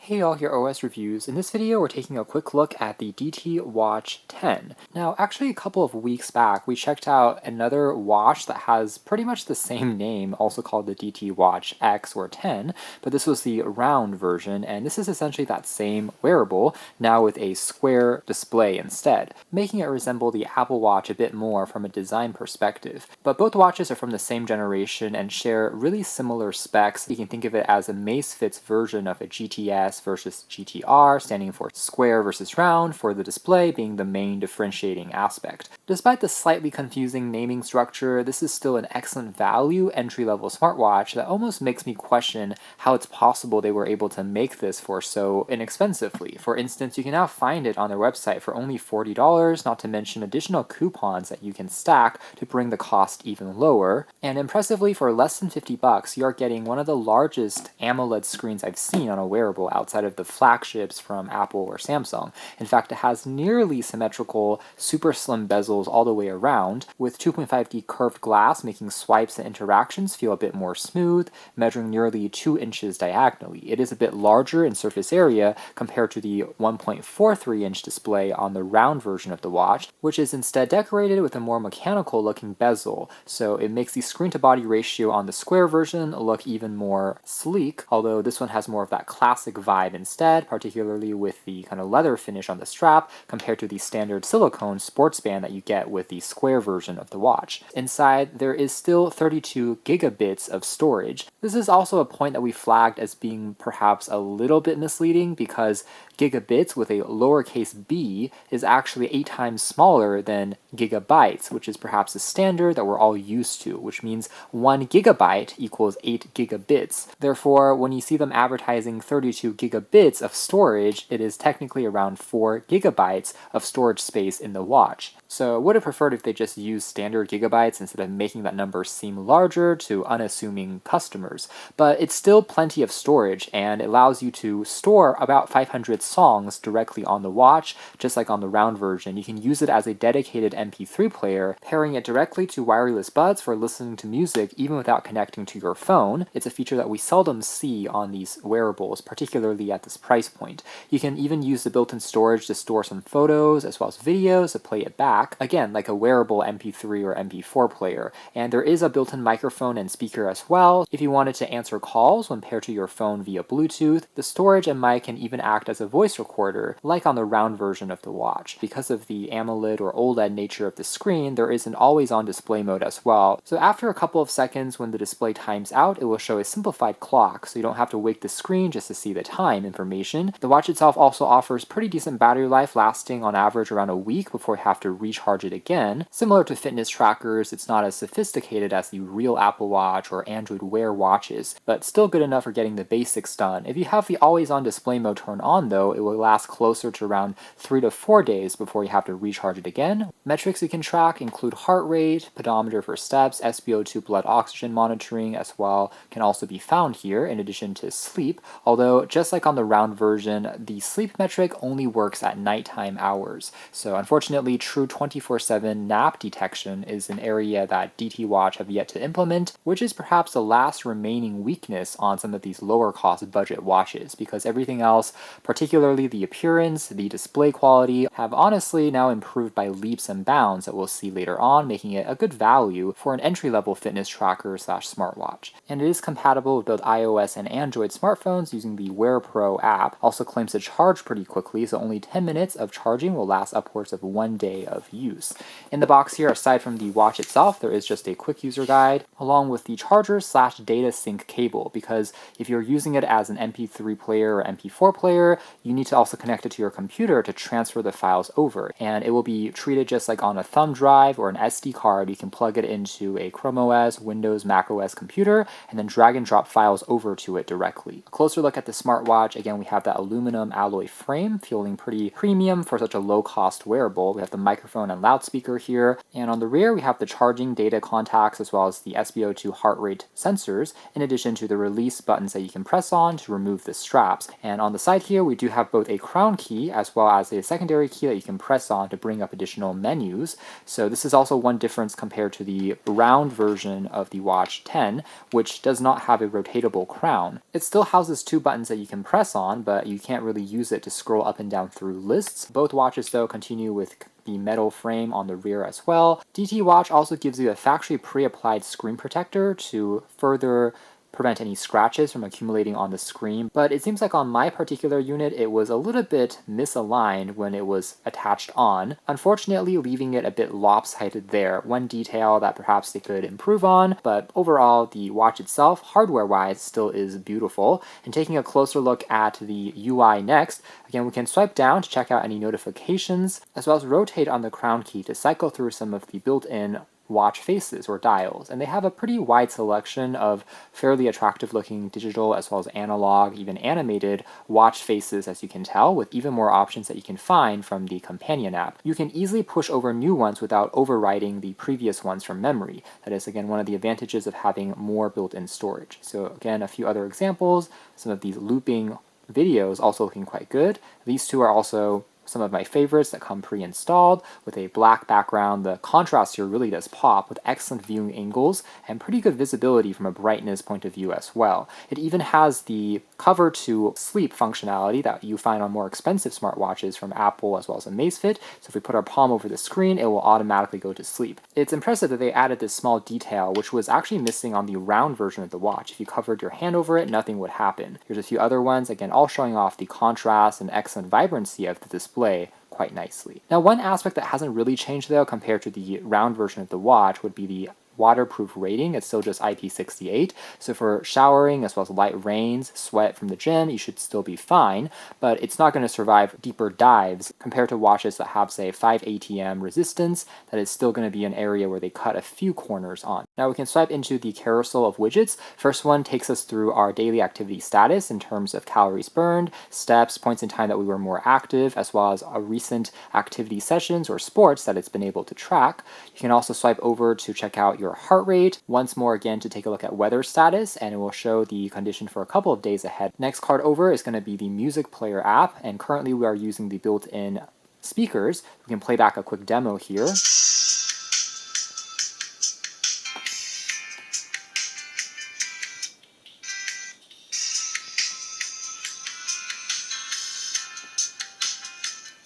Hey all, here OS Reviews. In this video, we're taking a quick look at the DT Watch 10. Now, actually a couple of weeks back, we checked out another watch that has pretty much the same name, also called the DT Watch X or 10, but this was the round version, and this is essentially that same wearable, now with a square display instead, making it resemble the Apple Watch a bit more from a design perspective. But both watches are from the same generation and share really similar specs. You can think of it as a Macefit's version of a GTS versus GTR, standing for square versus round, for the display being the main differentiating aspect. Despite the slightly confusing naming structure, this is still an excellent value entry-level smartwatch that almost makes me question how it's possible they were able to make this for so inexpensively. For instance, you can now find it on their website for only $40, not to mention additional coupons that you can stack to bring the cost even lower. And impressively, for less than $50, you are getting one of the largest AMOLED screens I've seen on a wearable outside of the flagships from Apple or Samsung. In fact, it has nearly symmetrical, super slim bezels all the way around, with 2.5D curved glass making swipes and interactions feel a bit more smooth, measuring nearly 2 inches diagonally. It is a bit larger in surface area compared to the 1.43-inch display on the round version of the watch, which is instead decorated with a more mechanical-looking bezel, so it makes the screen-to-body ratio on the square version look even more sleek, although this one has more of that classic vibe instead, particularly with the kind of leather finish on the strap compared to the standard silicone sports band that you get with the square version of the watch. Inside, there is still 32 gigabits of storage. This is also a point that we flagged as being perhaps a little bit misleading because gigabits with a lowercase b is actually 8 times smaller than gigabytes, which is perhaps a standard that we're all used to, which means 1 gigabyte equals 8 gigabits. Therefore, when you see them advertising 32 gigabits of storage, it is technically around 4 gigabytes of storage space in the watch. So I would have preferred if they just used standard gigabytes instead of making that number seem larger to unassuming customers. But it's still plenty of storage, and it allows you to store about 500 songs directly on the watch, just like on the round version. You can use it as a dedicated MP3 player, pairing it directly to wireless buds for listening to music even without connecting to your phone. It's a feature that we seldom see on these wearables, particularly at this price point. You can even use the built-in storage to store some photos as well as videos to play it back, again like a wearable MP3 or MP4 player. And there is a built-in microphone and speaker as well. If you wanted to answer calls when paired to your phone via Bluetooth, the storage and mic can even act as a voice recorder, like on the round version of the watch. Because of the AMOLED or OLED nature of the screen, there is an always-on display mode as well. So after a couple of seconds when the display times out, it will show a simplified clock, so you don't have to wake the screen just to see the time information. The watch itself also offers pretty decent battery life, lasting on average around a week before you have to recharge it again. Similar to fitness trackers, it's not as sophisticated as the real Apple Watch or Android Wear watches, but still good enough for getting the basics done. If you have the always-on display mode turned on though, it will last closer to around 3 to 4 days before you have to recharge it again. Metrics you can track include heart rate, pedometer for steps, SpO2 blood oxygen monitoring as well can also be found here, in addition to sleep, although just like on the round version, the sleep metric only works at nighttime hours. So unfortunately, true 24/7 nap detection is an area that DT Watch have yet to implement, which is perhaps the last remaining weakness on some of these lower cost budget watches, because everything else, particularly the appearance, the display quality, have honestly now improved by leaps and bounds that we'll see later on, making it a good value for an entry-level fitness tracker / smartwatch. And it is compatible with both iOS and Android smartphones using the WearPro app. Also claims to charge pretty quickly, so only 10 minutes of charging will last upwards of 1 day of use. In the box here, aside from the watch itself, there is just a quick user guide, along with the charger / data sync cable, because if you're using it as an MP3 player or MP4 player, you need to also connect it to your computer to transfer the files over, and it will be treated just like on a thumb drive or an SD card. You can plug it into a Chrome OS, Windows, Mac OS computer, and then drag and drop files over to it directly. A closer look at the smartwatch, again we have that aluminum alloy frame, feeling pretty premium for such a low-cost wearable. We have the microphone and loudspeaker here, and on the rear we have the charging data contacts as well as the SpO2 heart rate sensors, in addition to the release buttons that you can press on to remove the straps. And on the side here we do have both a crown key as well as a secondary key that you can press on to bring up additional menus. So this is also one difference compared to the round version of the Watch 10, which does not have a rotatable crown. It still houses two buttons that you can press on, but you can't really use it to scroll up and down through lists. Both watches, though, continue with the metal frame on the rear as well. DT Watch also gives you a factory pre-applied screen protector to further prevent any scratches from accumulating on the screen, but it seems like on my particular unit it was a little bit misaligned when it was attached on, unfortunately leaving it a bit lopsided there. One detail that perhaps they could improve on, but overall the watch itself, hardware-wise, still is beautiful. And taking a closer look at the UI next, again we can swipe down to check out any notifications, as well as rotate on the crown key to cycle through some of the built-in watch faces or dials, and they have a pretty wide selection of fairly attractive looking digital as well as analog, even animated watch faces, as you can tell, with even more options that you can find from the companion app. You can easily push over new ones without overwriting the previous ones from memory. That is, again, one of the advantages of having more built-in storage. So again, a few other examples, some of these looping videos also looking quite good. These two are also some of my favorites that come pre-installed with a black background. The contrast here really does pop with excellent viewing angles and pretty good visibility from a brightness point of view as well. It even has the cover to sleep functionality that you find on more expensive smartwatches from Apple as well as Amazfit. So if we put our palm over the screen, it will automatically go to sleep. It's impressive that they added this small detail, which was actually missing on the round version of the watch. If you covered your hand over it, nothing would happen. Here's a few other ones, again, all showing off the contrast and excellent vibrancy of the display quite nicely. Now, one aspect that hasn't really changed though compared to the round version of the watch would be the waterproof rating. It's still just IP68, so for showering as well as light rains, sweat from the gym, you should still be fine, but it's not going to survive deeper dives compared to watches that have, say, 5 ATM resistance. That is still going to be an area where they cut a few corners on. Now we can swipe into the carousel of widgets. First one takes us through our daily activity status in terms of calories burned, steps, points in time that we were more active, as well as a recent activity sessions or sports that it's been able to track. You can also swipe over to check out your heart rate, once more again to take a look at weather status, and it will show the condition for a couple of days ahead. Next card over is going to be the music player app, and currently we are using the built-in speakers. We can play back a quick demo here.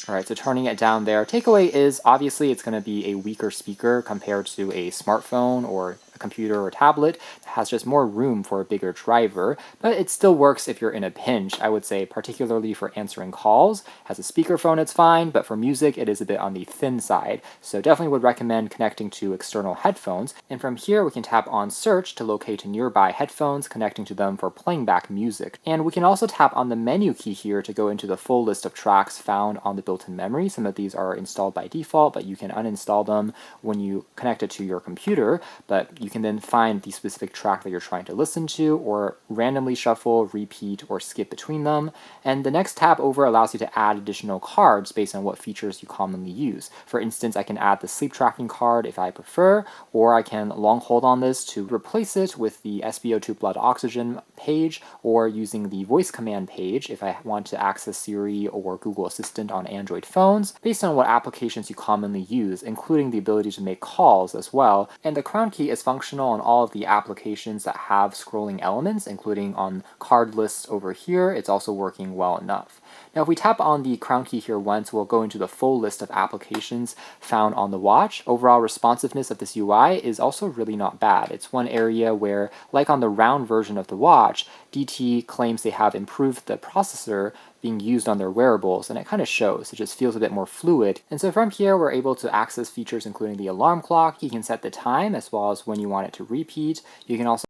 All right, so turning it down there. Takeaway is obviously it's going to be a weaker speaker compared to a smartphone or a computer or tablet that has just more room for a bigger driver, but it still works if you're in a pinch. I would say particularly for answering calls. As a speakerphone, it's fine, but for music, it is a bit on the thin side. So definitely would recommend connecting to external headphones. And from here, we can tap on search to locate nearby headphones, connecting to them for playing back music. And we can also tap on the menu key here to go into the full list of tracks found on the built-in memory. Some of these are installed by default, but you can uninstall them when you connect it to your computer. But you can then find the specific track that you're trying to listen to, or randomly shuffle, repeat, or skip between them. And the next tab over allows you to add additional cards based on what features you commonly use. For instance, I can add the sleep tracking card if I prefer, or I can long hold on this to replace it with the SpO2 blood oxygen page, or using the voice command page if I want to access Siri or Google Assistant on Android phones, based on what applications you commonly use, including the ability to make calls as well. And the crown key is functional on all of the applications that have scrolling elements, including on card lists over here. It's also working well enough. Now, if we tap on the crown key here once, we'll go into the full list of applications found on the watch. Overall responsiveness of this UI is also really not bad. It's one area where, like on the round version of the watch, DT claims they have improved the processor being used on their wearables, and it kind of shows. It just feels a bit more fluid. And so from here, we're able to access features including the alarm clock. You can set the time as well as when you want it to repeat. You can also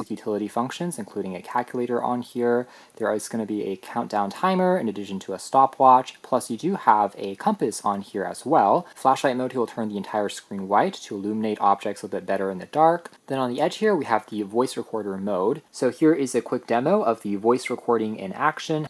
utility functions, including a calculator on here. There is going to be a countdown timer in addition to a stopwatch, plus you do have a compass on here as well. Flashlight mode will turn the entire screen white to illuminate objects a bit better in the dark. Then on the edge here, we have the voice recorder mode. So here is a quick demo of the voice recording in action.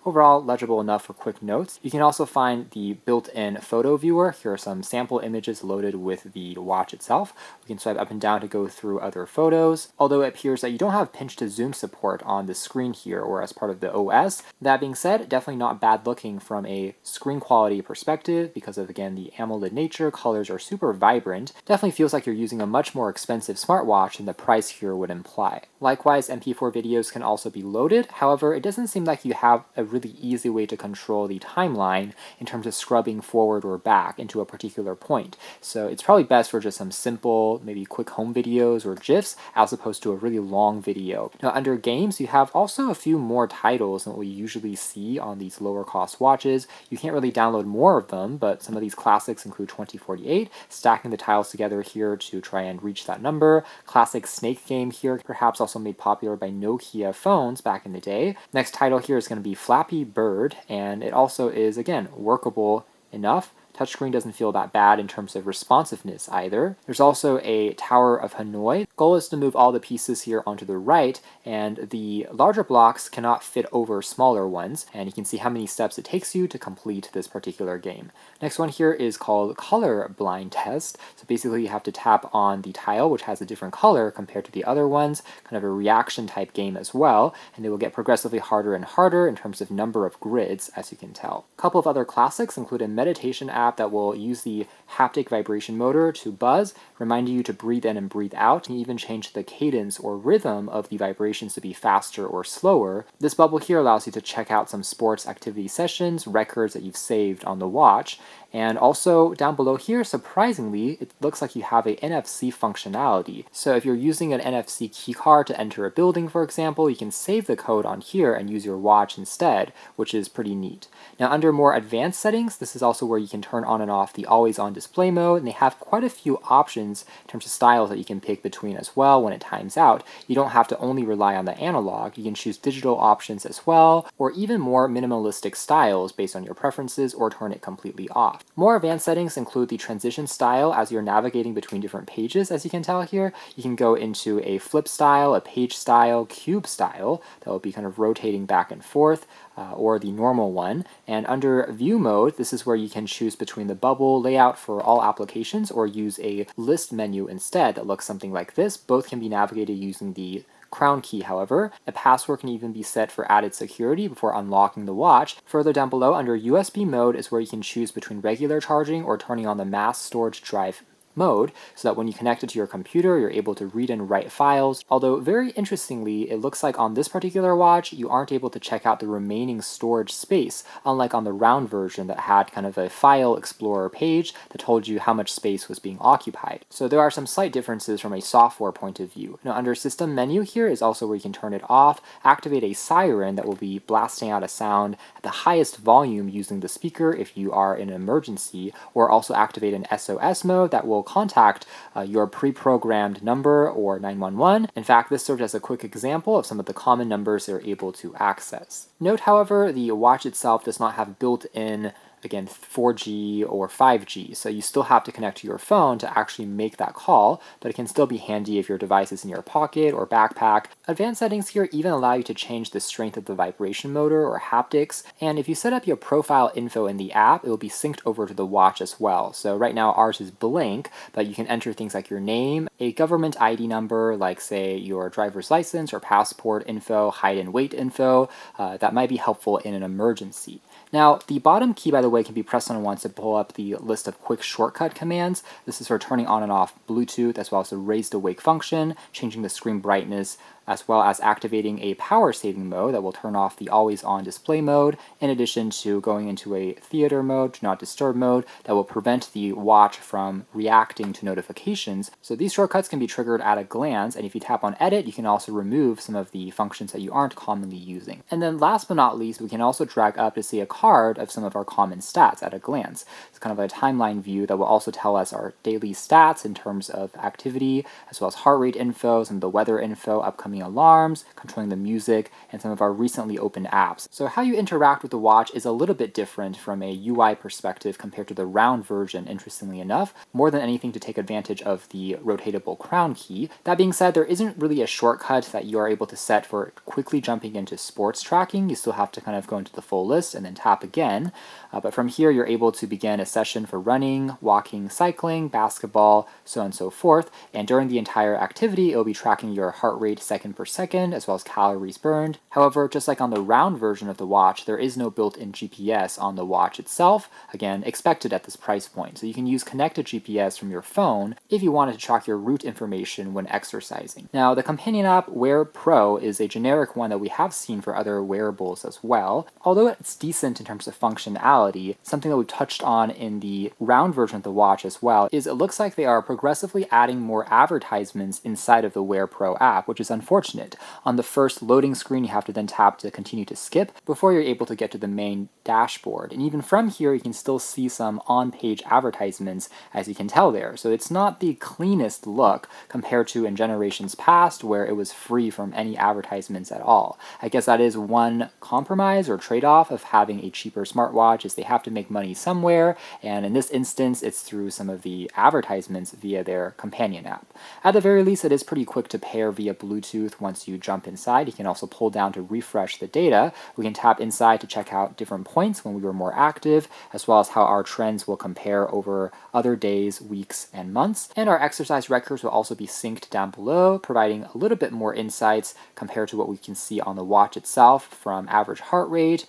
Overall, legible enough for quick notes. You can also find the built-in photo viewer. Here are some sample images loaded with the watch itself. We can swipe up and down to go through other photos, although it appears that you don't have pinch to zoom support on the screen here or as part of the OS. That being said, definitely not bad looking from a screen quality perspective because of, again, the AMOLED nature. Colors are super vibrant. Definitely feels like you're using a much more expensive smartwatch than the price here would imply. Likewise, MP4 videos can also be loaded. However, it doesn't seem like you have a really easy way to control the timeline in terms of scrubbing forward or back into a particular point. So it's probably best for just some simple, maybe quick home videos or GIFs, as opposed to a really long video. Now, under games, you have also a few more titles than what we usually see on these lower cost watches. You can't really download more of them, but some of these classics include 2048, stacking the tiles together here to try and reach that number. Classic Snake game here, perhaps also made popular by Nokia phones back in the day. Next title here is going to be Flappy Bird, and it also is, again, workable enough. Touchscreen doesn't feel that bad in terms of responsiveness either. There's also a Tower of Hanoi. Goal is to move all the pieces here onto the right, and the larger blocks cannot fit over smaller ones, and you can see how many steps it takes you to complete this particular game. Next one here is called Color Blind Test. So basically you have to tap on the tile, which has a different color compared to the other ones, kind of a reaction type game as well, and they will get progressively harder and harder in terms of number of grids, as you can tell. A couple of other classics include a meditation app that will use the haptic vibration motor to buzz, reminding you to breathe in and breathe out, and even change the cadence or rhythm of the vibrations to be faster or slower. This bubble here allows you to check out some sports activity sessions, records that you've saved on the watch, and also down below here, surprisingly, it looks like you have a NFC functionality. So if you're using an NFC keycard to enter a building, for example, you can save the code on here and use your watch instead, which is pretty neat. Now, under more advanced settings, this is also where you can turn on and off the always-on display mode, and they have quite a few options in terms of styles that you can pick between as well when it times out. You don't have to only rely on the analog. You can choose digital options as well, or even more minimalistic styles based on your preferences, or turn it completely off. More advanced settings include the transition style as you're navigating between different pages, as you can tell here. You can go into a flip style, a page style, cube style that will be kind of rotating back and forth, or the normal one. And under view mode, this is where you can choose between the bubble layout for all applications or use a list menu instead that looks something like this. Both can be navigated using the crown key, however. A password can even be set for added security before unlocking the watch. Further down below, under USB mode is where you can choose between regular charging or turning on the mass storage drive mode, so that when you connect it to your computer, you're able to read and write files. Although very interestingly, it looks like on this particular watch, you aren't able to check out the remaining storage space, unlike on the round version that had kind of a file explorer page that told you how much space was being occupied. So there are some slight differences from a software point of view. Now, under system menu here is also where you can turn it off, activate a siren that will be blasting out a sound at the highest volume using the speaker if you are in an emergency, or also activate an SOS mode that will contact your pre-programmed number or 911. In fact, this served as a quick example of some of the common numbers they're able to access. Note, however, the watch itself does not have built-in, again, 4G or 5G, so you still have to connect to your phone to actually make that call, but it can still be handy if your device is in your pocket or backpack. Advanced settings here even allow you to change the strength of the vibration motor or haptics, and if you set up your profile info in the app, it will be synced over to the watch as well. So right now ours is blank, but you can enter things like your name, a government ID number, like say your driver's license or passport info, height and weight info. That might be helpful in an emergency. Now, the bottom key, by the way, can be pressed on once to pull up the list of quick shortcut commands. This is for turning on and off Bluetooth, as well as the raise to wake function, changing the screen brightness, as well as activating a power saving mode that will turn off the always on display mode, in addition to going into a theater mode, do not disturb mode, that will prevent the watch from reacting to notifications. So these shortcuts can be triggered at a glance, and if you tap on edit, you can also remove some of the functions that you aren't commonly using. And then last but not least, we can also drag up to see a card of some of our common and stats at a glance. It's kind of a timeline view that will also tell us our daily stats in terms of activity, as well as heart rate info, some of the weather info, upcoming alarms, controlling the music, and some of our recently opened apps. So how you interact with the watch is a little bit different from a UI perspective compared to the round version, interestingly enough, more than anything to take advantage of the rotatable crown key. That being said, there isn't really a shortcut that you are able to set for quickly jumping into sports tracking. You still have to kind of go into the full list and then tap again. But from here, you're able to begin a session for running, walking, cycling, basketball, so on and so forth. And during the entire activity, it will be tracking your heart rate second per second, as well as calories burned. However, just like on the round version of the watch, there is no built-in GPS on the watch itself, again, expected at this price point. So you can use connected GPS from your phone if you wanted to track your route information when exercising. Now, the companion app WearPro is a generic one that we have seen for other wearables as well. Although it's decent in terms of functionality, something that we've touched on in the round version of the watch as well is it looks like they are progressively adding more advertisements inside of the WearPro app, which is unfortunate. On the first loading screen, you have to then tap to continue to skip before you're able to get to the main dashboard. And even from here, you can still see some on-page advertisements, as you can tell there. So it's not the cleanest look compared to in generations past where it was free from any advertisements at all. I guess that is one compromise or trade-off of having a cheaper smartwatch, is they have to make money somewhere, and in this instance, it's through some of the advertisements via their companion app. At the very least, it is pretty quick to pair via Bluetooth once you jump inside. You can also pull down to refresh the data. We can tap inside to check out different points when we were more active, as well as how our trends will compare over other days, weeks, and months. And our exercise records will also be synced down below, providing a little bit more insights compared to what we can see on the watch itself, from average heart rate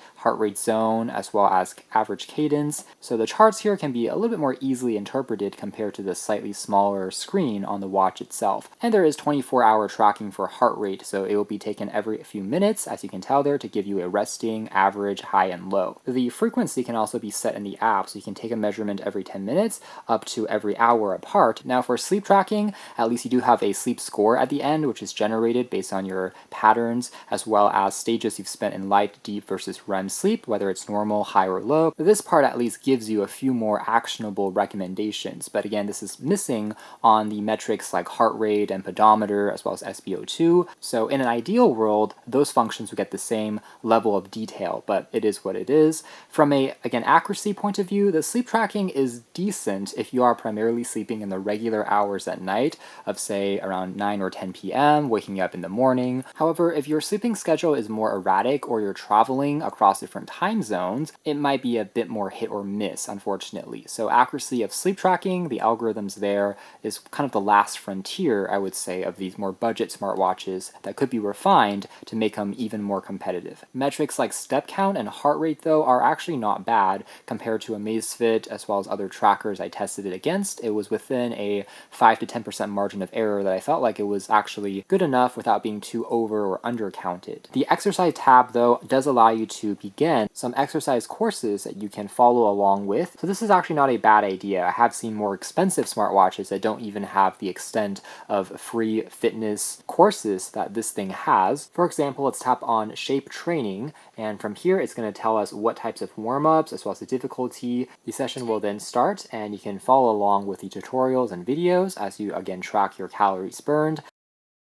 zone, as well as average cadence. So the charts here can be a little bit more easily interpreted compared to the slightly smaller screen on the watch itself. And there is 24-hour tracking for heart rate, so it will be taken every few minutes, as you can tell there, to give you a resting, average, high, and low. The frequency can also be set in the app, so you can take a measurement every 10 minutes up to every hour apart. Now for sleep tracking, at least you do have a sleep score at the end, which is generated based on your patterns, as well as stages you've spent in light, deep versus REM sleep, whether it's normal, high, or low. This part at least gives you a few more actionable recommendations, but again, this is missing on the metrics like heart rate and pedometer, as well as SpO2. So in an ideal world, those functions would get the same level of detail, but it is what it is. From a, again, accuracy point of view, the sleep tracking is decent if you are primarily sleeping in the regular hours at night of, say, around 9 or 10 p.m., waking up in the morning. However, if your sleeping schedule is more erratic or you're traveling across different time zones, it might be a bit more hit or miss, unfortunately. So accuracy of sleep tracking, the algorithms there, is kind of the last frontier, I would say, of these more budget smartwatches that could be refined to make them even more competitive. Metrics like step count and heart rate, though, are actually not bad compared to Amazfit, as well as other trackers I tested it against. It was within a 5 to 10% margin of error that I felt like it was actually good enough without being too over or under counted. The exercise tab, though, does allow you to begin some exercise courses that you can follow along with. So this is actually not a bad idea. I have seen more expensive smartwatches that don't even have the extent of free fitness courses that this thing has. For example, let's tap on Shape Training, and from here it's going to tell us what types of warm-ups as well as the difficulty. The session will then start, and you can follow along with the tutorials and videos as you again track your calories burned,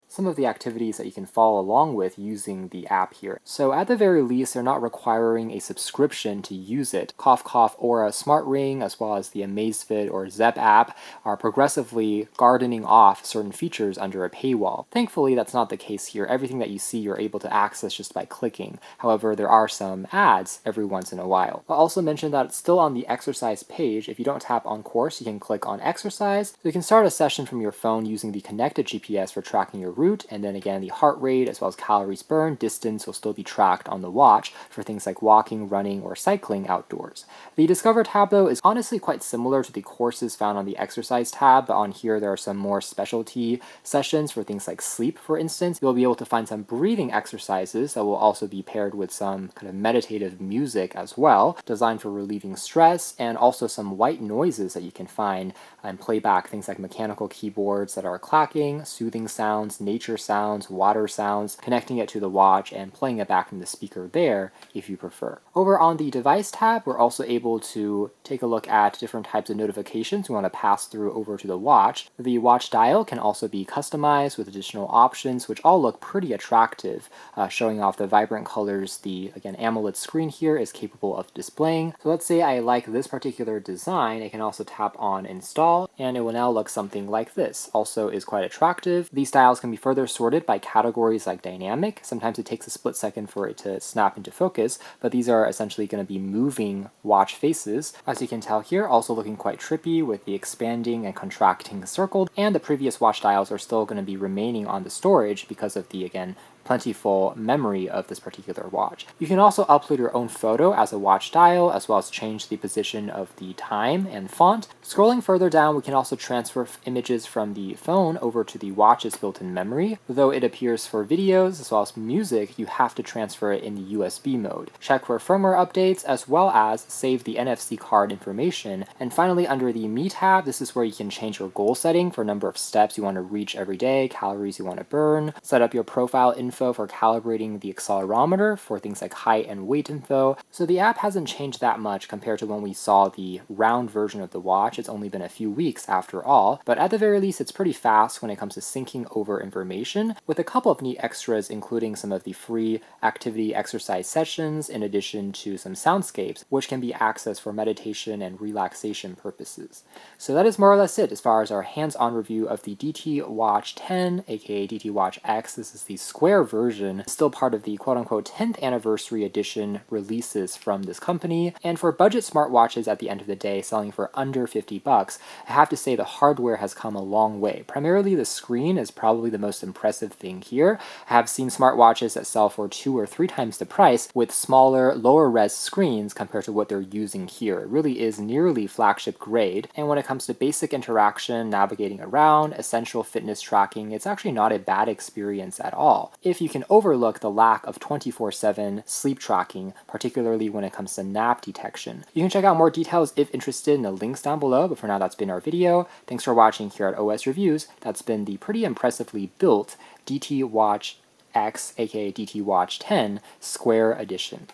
some of the activities that you can follow along with using the app here. So at the very least, they're not requiring a subscription to use it. Cough Cough Aura Smart Ring, as well as the Amazfit or Zepp app, are progressively gardening off certain features under a paywall. Thankfully, that's not the case here. Everything that you see, you're able to access just by clicking. However, there are some ads every once in a while. I'll also mention that it's still on the exercise page. If you don't tap on course, you can click on exercise. So you can start a session from your phone using the connected GPS for tracking your route, and then again the heart rate as well as calories burned, distance will still be tracked on the watch for things like walking, running, or cycling outdoors. The Discover tab, though, is honestly quite similar to the courses found on the exercise tab, but on here there are some more specialty sessions for things like sleep, for instance. You'll be able to find some breathing exercises that will also be paired with some kind of meditative music as well, designed for relieving stress, and also some white noises that you can find and playback, things like mechanical keyboards that are clacking, soothing sounds, nature sounds, water sounds, connecting it to the watch and playing it back from the speaker there if you prefer. Over on the device tab, we're also able to take a look at different types of notifications we want to pass through over to the watch. The watch dial can also be customized with additional options, which all look pretty attractive, showing off the vibrant colors the, again, AMOLED screen here is capable of displaying. So let's say I like this particular design, I can also tap on install, and it will now look something like this. Also is quite attractive. These styles can be further sorted by categories like dynamic. Sometimes it takes a split second for it to snap into focus, but these are essentially going to be moving watch faces. As you can tell here, also looking quite trippy with the expanding and contracting circled, and the previous watch dials are still going to be remaining on the storage because of the, again, plentiful memory of this particular watch. You can also upload your own photo as a watch dial, as well as change the position of the time and font. Scrolling further down, we can also transfer images from the phone over to the watch's built-in memory. Though it appears for videos as well as music, you have to transfer it in the USB mode. Check for firmware updates, as well as save the NFC card information. And finally, under the Me tab, this is where you can change your goal setting for number of steps you want to reach every day, calories you want to burn, set up your profile info for calibrating the accelerometer for things like height and weight info. So the app hasn't changed that much compared to when we saw the round version of the watch. It's only been a few weeks after all, but at the very least it's pretty fast when it comes to syncing over information, with a couple of neat extras including some of the free activity exercise sessions in addition to some soundscapes which can be accessed for meditation and relaxation purposes. So that is more or less it as far as our hands-on review of the DT Watch 10, aka DT Watch X. This is the square version, still part of the quote-unquote 10th anniversary edition releases from this company. And for budget smartwatches at the end of the day, selling for under 50 bucks, I have to say the hardware has come a long way. Primarily the screen is probably the most impressive thing here. I have seen smartwatches that sell for 2 or 3 times the price with smaller, lower res screens compared to what they're using here. It really is nearly flagship grade. And when it comes to basic interaction, navigating around, essential fitness tracking, it's actually not a bad experience at all, if you can overlook the lack of 24/7 sleep tracking, particularly when it comes to nap detection. You can check out more details if interested in the links down below, but for now that's been our video. Thanks for watching here at OS Reviews. That's been the pretty impressively built DT Watch X, aka DT Watch 10 Square Edition.